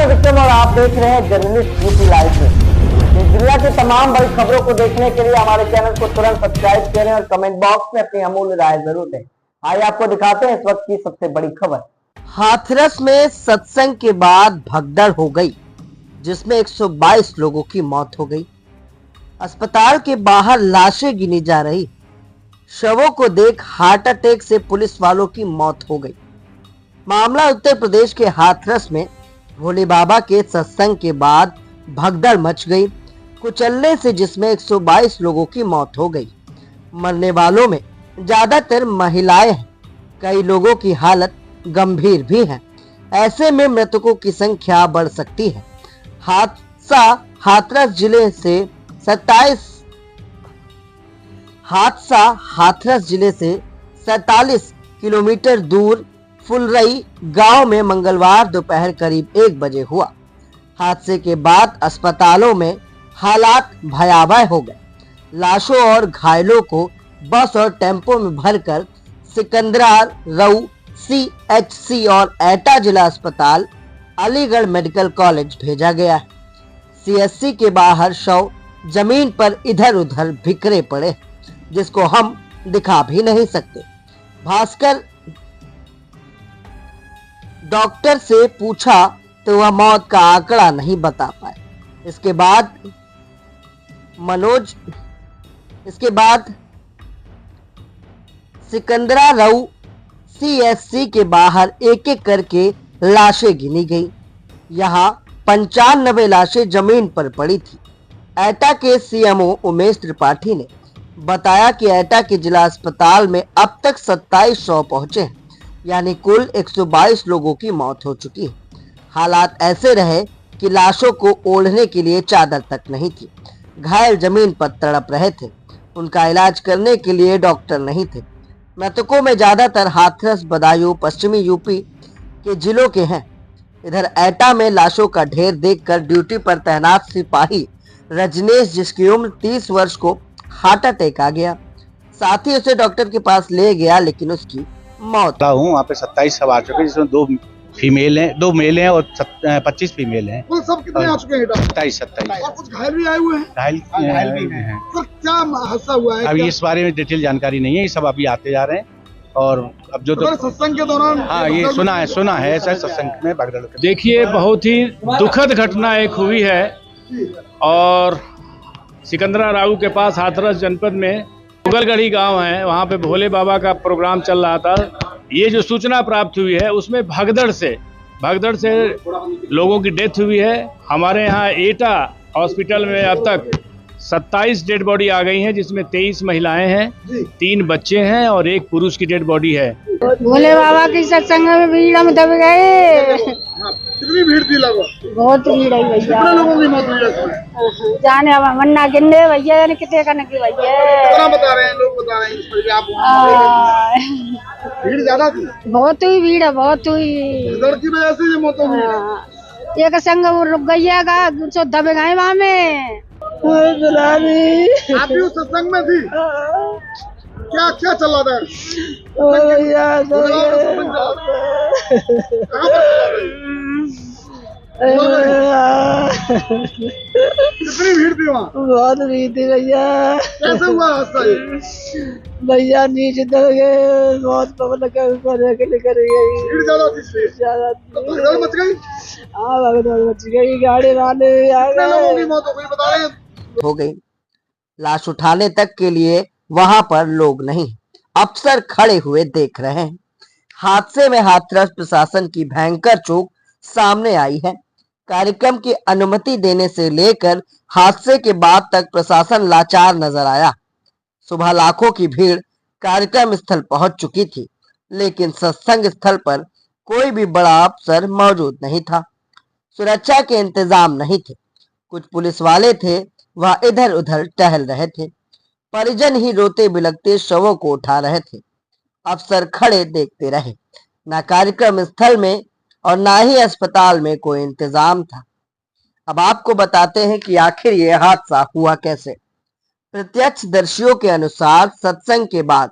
मैं विक्रम और आप देख रहे हैं जर्नलिस्ट यूपी लाइव में। देश दुनिया की तमाम बड़ी खबरों को देखने के लिए हमारे चैनल को तुरंत सब्सक्राइब करें और कमेंट बॉक्स में अपनी अमूल्य राय जरूर दें। आइए आपको दिखाते हैं इस वक्त की सबसे बड़ी खबर। हाथरस में सत्संग के बाद भगदड़ हो गई, जिसमें 122 लोगों की मौत हो गई। अस्पताल के बाहर लाशें गिनी जा रही। शवों को देख हार्ट अटैक से पुलिस वालों की मौत हो गई। मामला उत्तर प्रदेश के हाथरस में भोले बाबा के सत्संग के बाद भगदड़ मच गई, कुचलने से जिसमें 122 लोगों की मौत हो गई। मरने वालों में ज्यादातर महिलाएं हैं। कई लोगों की हालत गंभीर भी है। ऐसे में मृतकों की संख्या बढ़ सकती है। हादसा हाथरस जिले से 47 किलोमीटर दूर फुलरई गांव में मंगलवार दोपहर करीब 1 बजे हुआ। हादसे के बाद अस्पतालों में हालात भयावह हो गए। लाशों और घायलों को बस और टेम्पो में भरकर सिकंदराबाद CHC और एटा जिला अस्पताल अलीगढ़ मेडिकल कॉलेज भेजा गया है। CHC के बाहर शव जमीन पर इधर उधर बिखरे पड़े, जिसको हम दिखा भी नहीं सकते। भास्कर डॉक्टर से पूछा तो वह मौत का आंकड़ा नहीं बता पाए। इसके बाद सिकंदराबाद CHC के बाहर एक एक करके लाशें गिनी गई। यहाँ 95 लाशें जमीन पर पड़ी थी। एटा के CMO उमेश त्रिपाठी ने बताया कि एटा के जिला अस्पताल में अब तक 27 शव पहुंचे हैं, यानी कुल 122 लोगों की मौत हो चुकी है। हालात ऐसे रहे कि लाशों को ओढ़ने के लिए चादर तक नहीं थी। घायल जमीन पर तड़प रहे थे। उनका इलाज करने के लिए डॉक्टर नहीं थे। मृतकों में ज्यादातर हाथरस, बदायूं, पश्चिमी यूपी के जिलों के हैं। इधर एटा में लाशों का ढेर देखकर ड्यूटी पर तैनात सिपाही रजनेश, जिसकी उम्र 30 वर्ष को हार्ट अटैक आ गया। साथ ही उसे डॉक्टर के पास ले गया, लेकिन उसकी मौत हूँ। वहाँ पे 27 सब आ चुके हैं, जिसमें 2 फीमेल हैं, 2 मेल हैं और 25 फीमेल हैं। कुल सब कितने आ चुके हैं? 27। और कुछ घायल भी आए हुए हैं। घायल भी हैं। तो क्या हादसा हुआ है? अभी इस बारे में डिटेल जानकारी नहीं है, ये सब अभी आते जा रहे हैं। और अब जो तो सत्संग के दौरान ये सुना है सर, सत्संग में भगदड़। देखिए, बहुत ही दुखद घटना एक हुई है और सिकंदराबाद के पास हाथरस जनपद में मुगलगढ़ी गांव है, वहां पे भोले बाबा का प्रोग्राम चल रहा था। ये जो सूचना प्राप्त हुई है उसमें भगदड़ से लोगों की डेथ हुई है। हमारे यहाँ एटा हॉस्पिटल में अब तक 27 डेड बॉडी आ गई हैं, जिसमें 23 महिलाएं हैं, 3 बच्चे हैं और 1 पुरुष की डेड बॉडी है। भोले बाबा की सत्संग में भीड़ में दब गए। कितनी भीड़ थी? लगभग बहुत भीड़ है भैया। कितने लोगों की मौत हुई है? जाने अब मन्ना गिनने भैया, जाने कितने का नकी भैया। कितना बता रहे हैं लोग? बता रहे हैं आप वहाँ भीड़ ज्यादा थी? बहुत हुई भीड़ है, बहुत हुई। भगदड़ की वजह से ये मौत हुई। एक संग वो रुक गई है, दब गए वहाँ में। आप भी उस सत्संग में थी? क्या क्या चल रहा था? कितनी भीड़ थी वहाँ? बहुत भीड़ थी भैया। कैसे हुआ हादसा ये? भैया नीचे दब गए, बहुत पब्लिक ऊपर निकल गई। भीड़ ज्यादा थी? ज्यादा तो भगदड़ मच गई? हाँ, भगदड़ मच गई। गाड़ी वाले आ कितने लोगों की गए। मौत हो गई बता रहे हैं? हो गई। लाश उठाने तक के लिए वहां पर लोग नहीं, अफसर खड़े हुए देख रहे हैं। हादसे में हाथरस प्रशासन की भयंकर चूक सामने आई है। कार्यक्रम की अनुमति देने से लेकर हादसे के बाद तक प्रशासन लाचार नजर आया। सुबह लाखों की भीड़ कार्यक्रम स्थल पहुंच चुकी थी, लेकिन सत्संग स्थल पर कोई भी बड़ा अफसर मौजूद नहीं था। सुरक्षा के इंतजाम नहीं थे। कुछ पुलिस वाले थे, वह इधर उधर टहल रहे थे। परिजन ही रोते बिलखते शवों को उठा रहे थे। अफसर खड़े देखते रहे। न कार्यक्रम स्थल में और न ही अस्पताल में कोई इंतजाम था। अब आपको बताते हैं कि आखिर ये हादसा हुआ कैसे। प्रत्यक्षदर्शियों के अनुसार सत्संग के बाद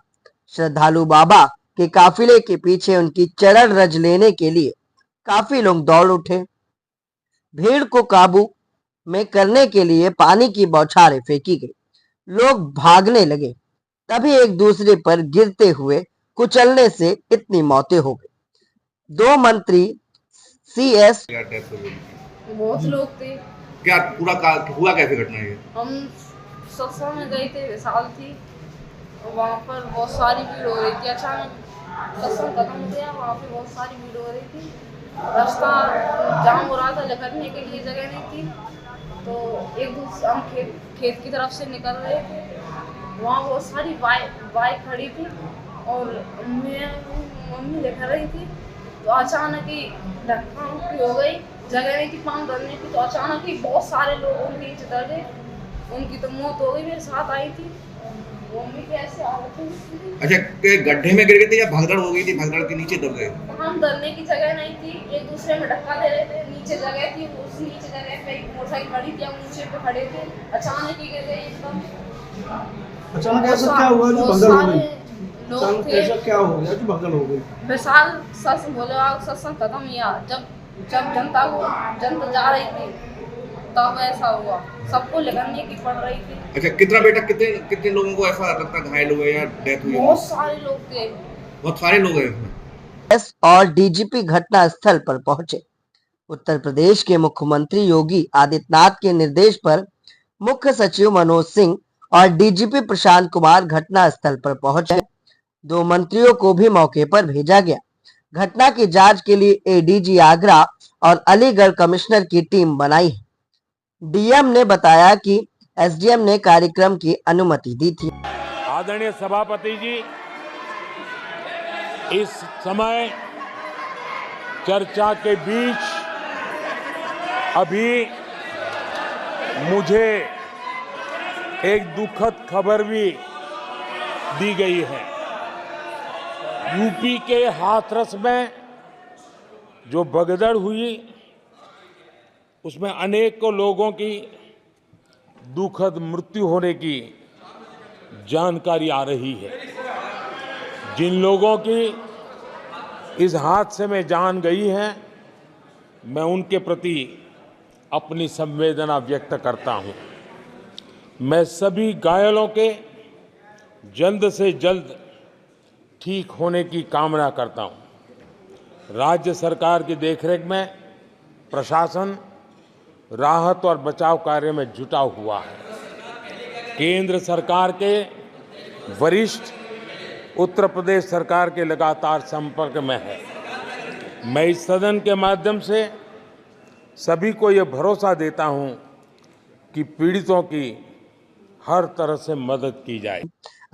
श्रद्धालु बाबा के काफिले के पीछे उनकी चरण रज लेने के लिए काफी लोग दौड़ उठे। भीड़ को काबू में करने के लिए पानी की बौछारें फेंकी गई। लोग भागने लगे। तभी एक दूसरे पर गिरते हुए कुचलने से इतनी मौतें हो गई। 2 मंत्री CS क्या डेथ हो गई? बहुत लोग थे। क्या हुआ कैसे घटना ये? हम सत्संग में गए थे, विशाल थी, वहाँ पर बहुत सारी भीड़ हो रही थी। अचानक सत्संग खत्म हो गया, वहाँ पे बहुत सारी भीड़ हो रही थी। रास्ता जाम हो रहा था, निकलने के लिए जगह नहीं थी। तो एक दूसरे हम खेत की तरफ से निकल रहे थे, वहाँ बहुत सारी बाइक खड़ी थी और मम्मी लेकर रही थी। तो अचानक ही धक्का मुक्की हो गई, जगह नहीं थी पाँव धरने की। तो अचानक ही बहुत सारे लोग उनके नीचे दर गए, उनकी तो मौत हो गई। मेरे साथ आई थी मम्मी की ऐसे हालत हुई। अच्छा, गड्ढे में गिर गए थे या भगदड़ हो गई थी, भगदड़ के नीचे दब गए? हम धरने की जगह नहीं थी, एक दूसरे में धक्का दे रहे थे। नीचे जगह थी, उस नीचे जगह पे मोटरसाइकिल खड़ी थी, हम नीचे पे खड़े थे। अचानक ही गिर गए एकदम। अचानक ऐसा क्या हुआ जो भगदड़ हो गई? लोग थे। ऐसा क्या हो गया जो भगदड़ हो गई? विशाल सत्संग खत्म हुआ, जब जनता जा रही थी तब ऐसा हुआ। सबको निकलने की पड़ रही थी। अच्छा, कितने लोगों को ऐसा लगता घायल हुए या डेथ हुई? बहुत सारे लोग थे। बहुत सारे लोग हैं इसमें। और DGP घटना स्थल पर पहुंचे। उत्तर प्रदेश के मुख्यमंत्री योगी आदित्यनाथ के निर्देश पर मुख्य सचिव मनोज सिंह और DGP प्रशांत कुमार घटना स्थल पर पहुंचे। 2 मंत्रियों को भी मौके पर भेजा गया। घटना की जांच के लिए ADG आगरा और अलीगढ़ कमिश्नर की टीम बनाई है। DM ने बताया कि SDM ने कार्यक्रम की अनुमति दी थी। आदरणीय सभापति जी, इस समय चर्चा के बीच अभी मुझे एक दुखद खबर भी दी गई है। यूपी के हाथरस में जो भगदड़ हुई, उसमें अनेकों लोगों की दुखद मृत्यु होने की जानकारी आ रही है। जिन लोगों की इस हादसे में जान गई है, मैं उनके प्रति अपनी संवेदना व्यक्त करता हूं। मैं सभी घायलों के जल्द से जल्द ठीक होने की कामना करता हूं। राज्य सरकार की देखरेख में प्रशासन राहत और बचाव कार्य में जुटा हुआ है। केंद्र सरकार के वरिष्ठ उत्तर प्रदेश सरकार के लगातार संपर्क में है। मैं इस सदन के माध्यम से सभी को यह भरोसा देता हूं कि पीड़ितों की हर तरह से मदद की जाए।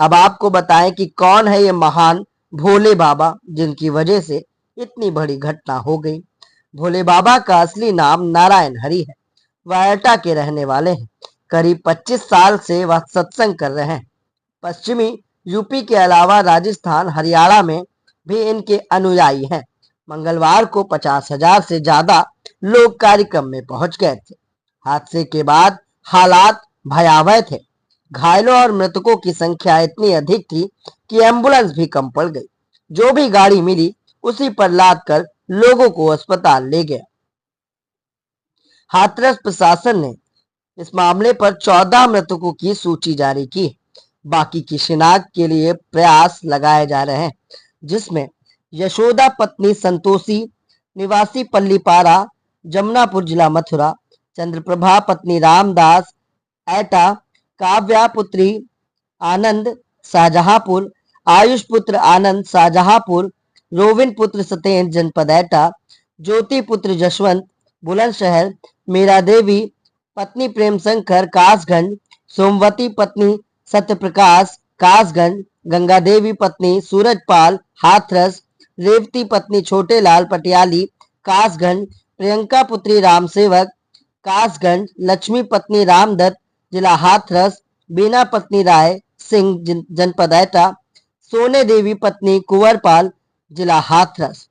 अब आपको बताएं कि कौन है ये महान भोले बाबा जिनकी वजह से इतनी बड़ी घटना हो गई। भोले बाबा का असली नाम नारायण हरि है। वह एटा के रहने वाले हैं। करीब 25 साल से वह सत्संग कर रहे हैं। पश्चिमी यूपी के अलावा राजस्थान, हरियाणा में भी इनके अनुयायी हैं। मंगलवार को 50,000 से ज्यादा लोग कार्यक्रम में पहुंच गए थे। हादसे के बाद हालात भयावह थे। घायलों और मृतकों की संख्या इतनी अधिक थी कि एम्बुलेंस भी कम पड़ गई। जो भी गाड़ी मिली उसी पर लाद कर लोगों को अस्पताल ले गया। हाथरस प्रशासन ने इस मामले पर 14 मृतकों की सूची जारी की। बाकी की शिनाख्त के लिए प्रयास लगाए जा रहे हैं, जिसमें यशोदा पत्नी संतोषी निवासी पल्लीपारा, जमुनापुर जिला मथुरा, चंद्रप्रभा पत्नी रामदास एटा, काव्या पुत्री आनंद शाहजहांपुर, आयुष पुत्र आनंद शाहजहांपुर, रोविन पुत्र सतेन जनपद एटा, ज्योति पुत्र जशवंत बुलंदशहर, मीरा देवी पत्नी प्रेम शंकर कासगंज, सोमवती पत्नी सत्यप्रकाश कासगंज, गंगा देवी पत्नी सूरजपाल हाथरस, रेवती पत्नी छोटेलाल पटियाली कासगंज, प्रियंका पुत्री रामसेवक कासगंज, लक्ष्मी पत्नी रामदत्त जिला हाथरस, बीना पत्नी राय सिंह जनपद एटा, सोने देवी पत्नी कुंवरपाल जिला हाथरस।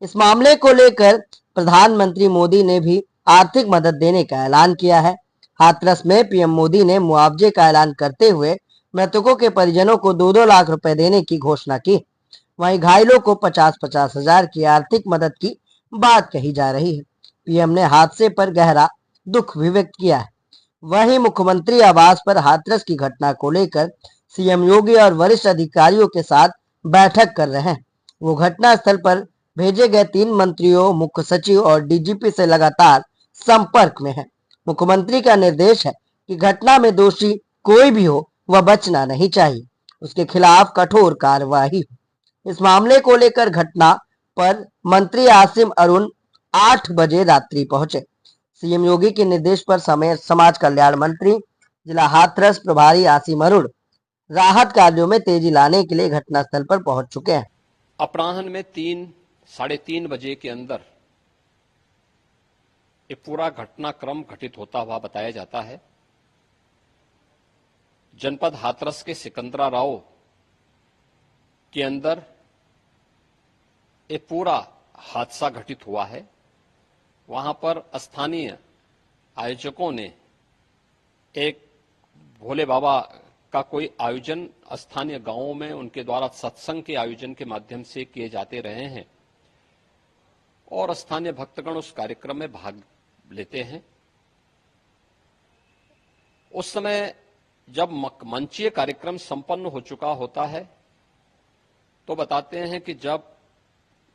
इस मामले को लेकर प्रधानमंत्री मोदी ने भी आर्थिक मदद देने का ऐलान किया है। हाथरस में PM मोदी ने मुआवजे का ऐलान करते हुए मृतकों के परिजनों को 2-2 लाख रुपए देने की घोषणा की। वहीं घायलों को 50-50 हजार की आर्थिक मदद की बात कही जा रही है। पीएम ने हादसे पर गहरा दुख भी व्यक्त किया है। वहीं मुख्यमंत्री आवास पर हाथरस की घटना को लेकर सीएम योगी और वरिष्ठ अधिकारियों के साथ बैठक कर रहे हैं। वो घटना स्थल पर भेजे गए 3 मंत्रियों, मुख्य सचिव और डीजीपी से लगातार संपर्क में है। मुख्यमंत्री का निर्देश है कि घटना में दोषी कोई भी हो वह बचना नहीं चाहिए, उसके खिलाफ कठोर कार्रवाई हो। इस मामले को लेकर घटना पर मंत्री आसिम अरुण 8 बजे रात्रि पहुंचे। सीएम योगी के निर्देश पर समाज कल्याण मंत्री जिला हाथरस प्रभारी आसिम अरुण राहत कार्यों में तेजी लाने के लिए घटनास्थल पर पहुंच चुके हैं। अपराह्न में 3-3:30 बजे के अंदर ये पूरा घटनाक्रम घटित होता हुआ बताया जाता है। जनपद हाथरस के सिकंदरा राव के अंदर ये पूरा हादसा घटित हुआ है। वहां पर स्थानीय आयोजकों ने एक भोले बाबा का कोई आयोजन स्थानीय गांवों में उनके द्वारा सत्संग के आयोजन के माध्यम से किए जाते रहे हैं और स्थानीय भक्तगण उस कार्यक्रम में भाग लेते हैं। उस समय जब मंचीय कार्यक्रम संपन्न हो चुका होता है तो बताते हैं कि जब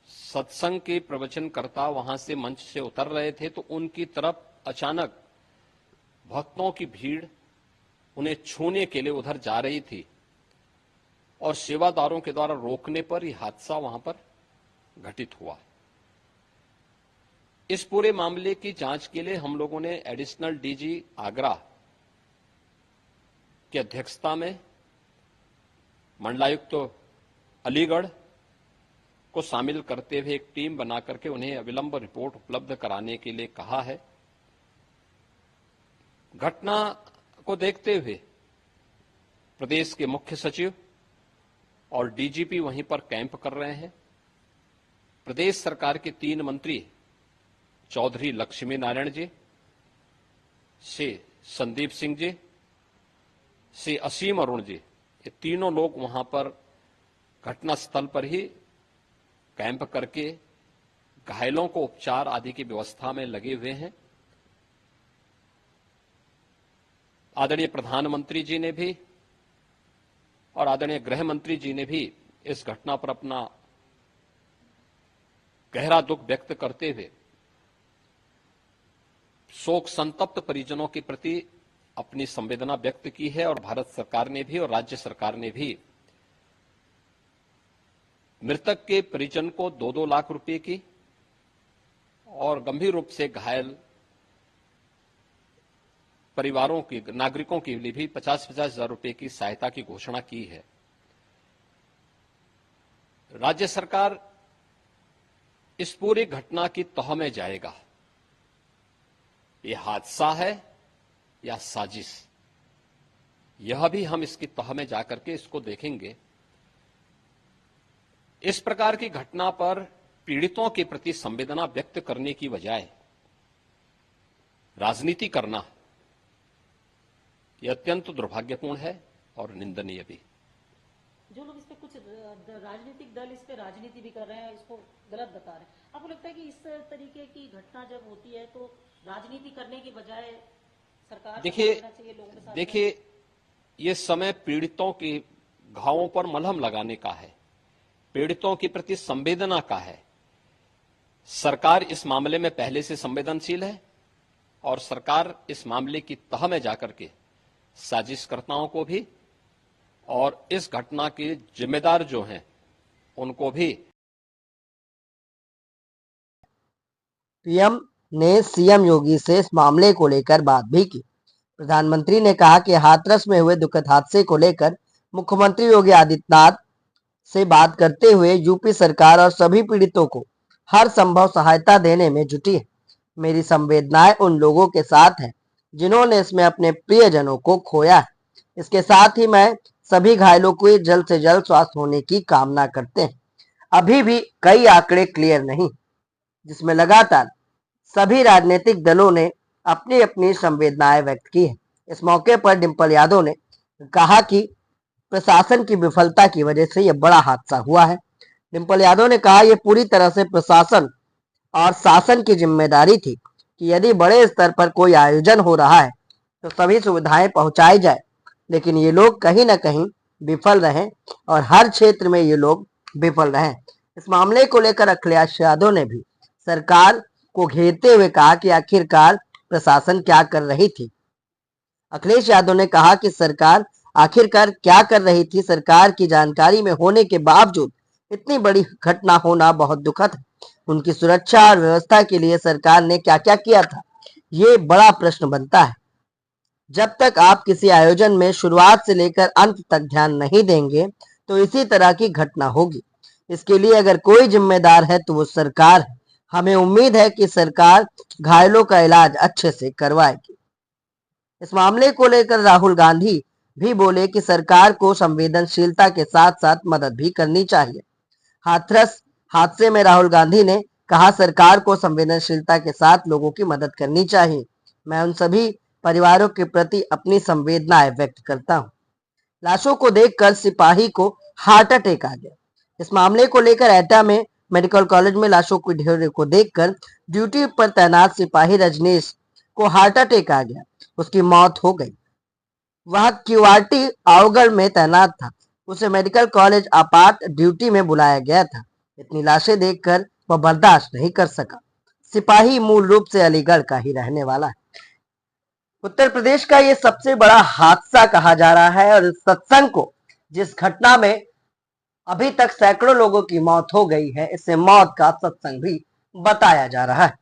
सत्संग के प्रवचनकर्ता वहां से मंच से उतर रहे थे तो उनकी तरफ अचानक भक्तों की भीड़ उन्हें छूने के लिए उधर जा रही थी और सेवादारों के द्वारा रोकने पर यह हादसा वहां पर घटित हुआ। इस पूरे मामले की जांच के लिए हम लोगों ने एडिशनल डीजी आगरा की अध्यक्षता में मंडलायुक्त अलीगढ़ को शामिल करते हुए एक टीम बना करके उन्हें अविलंब रिपोर्ट उपलब्ध कराने के लिए कहा है। घटना को देखते हुए प्रदेश के मुख्य सचिव और डीजीपी वहीं पर कैंप कर रहे हैं। प्रदेश सरकार के 3 मंत्री चौधरी लक्ष्मी नारायण जी, श्री संदीप सिंह जी, श्री असीम अरुण जी, ये तीनों लोग वहां पर घटनास्थल पर ही कैंप करके घायलों को उपचार आदि की व्यवस्था में लगे हुए हैं। आदरणीय प्रधानमंत्री जी ने भी और आदरणीय गृह मंत्री जी ने भी इस घटना पर अपना गहरा दुख व्यक्त करते हुए शोक संतप्त परिजनों के प्रति अपनी संवेदना व्यक्त की है और भारत सरकार ने भी और राज्य सरकार ने भी मृतक के परिजन को 2-2 लाख रुपए की और गंभीर रूप से घायल परिवारों की नागरिकों के लिए भी 50-50 हजार रुपए की सहायता की घोषणा की है। राज्य सरकार इस पूरी घटना की तह में जाएगा। यह हादसा है या साजिश, यह भी हम इसकी तह में जाकर के इसको देखेंगे। इस प्रकार की घटना पर पीड़ितों के प्रति संवेदना व्यक्त करने की बजाय राजनीति करना यह अत्यंत दुर्भाग्यपूर्ण है और निंदनीय भी। जो लोग इस पे कुछ राजनीतिक दल इस पे राजनीति भी कर रहे हैं, इसको गलत बता रहे हैं, आपको लगता है कि इस तरीके की घटना जब होती है तो राजनीति करने की बजाय सरकार देखिए ये समय पीड़ितों के घावों पर मलहम लगाने का है, पीड़ितों के प्रति संवेदना का है। सरकार इस मामले में पहले से संवेदनशील है और सरकार इस मामले की तह में जाकर के साजिशकर्ताओं को भी और इस घटना के जिम्मेदार जो हैं उनको भी। पीएम ने सीएम योगी से इस मामले को लेकर बात भी की। प्रधानमंत्री ने कहा कि हाथरस में हुए दुखद हादसे को लेकर मुख्यमंत्री योगी आदित्यनाथ से बात करते हुए यूपी सरकार और सभी पीड़ितों को हर संभव सहायता देने में जुटी है। मेरी संवेदनाएं उन लोगों के साथ है जिन्होंने इसमें अपने प्रियजनों को खोया है। इसके साथ ही मैं सभी घायलों को जल्द से जल्द स्वास्थ्य होने की कामना करते हैं। अभी भी कई आंकड़े क्लियर नहीं, जिसमें लगातार सभी राजनीतिक दलों ने अपनी अपनी संवेदनाएं व्यक्त की है। इस मौके पर डिंपल यादव ने कहा कि प्रशासन की विफलता की वजह से यह बड़ा हादसा हुआ है। डिंपल यादव ने कहा यह पूरी तरह से प्रशासन और शासन की जिम्मेदारी थी कि यदि बड़े स्तर पर कोई आयोजन हो रहा है तो सभी सुविधाएं पहुंचाई जाए, लेकिन ये लोग कहीं ना कहीं विफल रहे और हर क्षेत्र में ये लोग विफल रहे। इस मामले को लेकर अखिलेश यादव ने भी सरकार को घेरते हुए कहा कि आखिरकार प्रशासन क्या कर रही थी। अखिलेश यादव ने कहा कि सरकार आखिरकार क्या कर रही थी। सरकार की जानकारी में होने के बावजूद इतनी बड़ी घटना होना बहुत दुखद है। उनकी सुरक्षा और व्यवस्था के लिए सरकार ने क्या क्या किया था, ये बड़ा प्रश्न बनता है। जब तक आप किसी आयोजन में शुरुआत से लेकर अंत तक ध्यान नहीं देंगे तो इसी तरह की घटना होगी। इसके लिए अगर कोई जिम्मेदार है तो वो सरकार है। हमें उम्मीद है कि सरकार घायलों का इलाज अच्छे से करवाएगी। इस मामले को लेकर राहुल गांधी भी बोले कि सरकार को संवेदनशीलता के साथ साथ मदद भी करनी चाहिए। हाथरस हादसे में राहुल गांधी ने कहा, सरकार को संवेदनशीलता के साथ लोगों की मदद करनी चाहिए। मैं उन सभी परिवारों के प्रति अपनी संवेदनाएं व्यक्त करता हूं। लाशों को देखकर सिपाही को हार्ट अटैक आ गया। इस मामले को लेकर एटा में मेडिकल कॉलेज में लाशों के ढेर को देखकर ड्यूटी पर तैनात सिपाही रजनीश को हार्ट अटैक आ गया, उसकी मौत हो गई। वह क्यूआरटी आवगढ़ में तैनात था, उसे मेडिकल कॉलेज आपात ड्यूटी में बुलाया गया था। इतनी लाशें देखकर वह बर्दाश्त नहीं कर सका। सिपाही मूल रूप से अलीगढ़ का ही रहने वाला है। उत्तर प्रदेश का ये सबसे बड़ा हादसा कहा जा रहा है और इस सत्संग को, जिस घटना में अभी तक सैकड़ों लोगों की मौत हो गई है, इसे मौत का सत्संग भी बताया जा रहा है।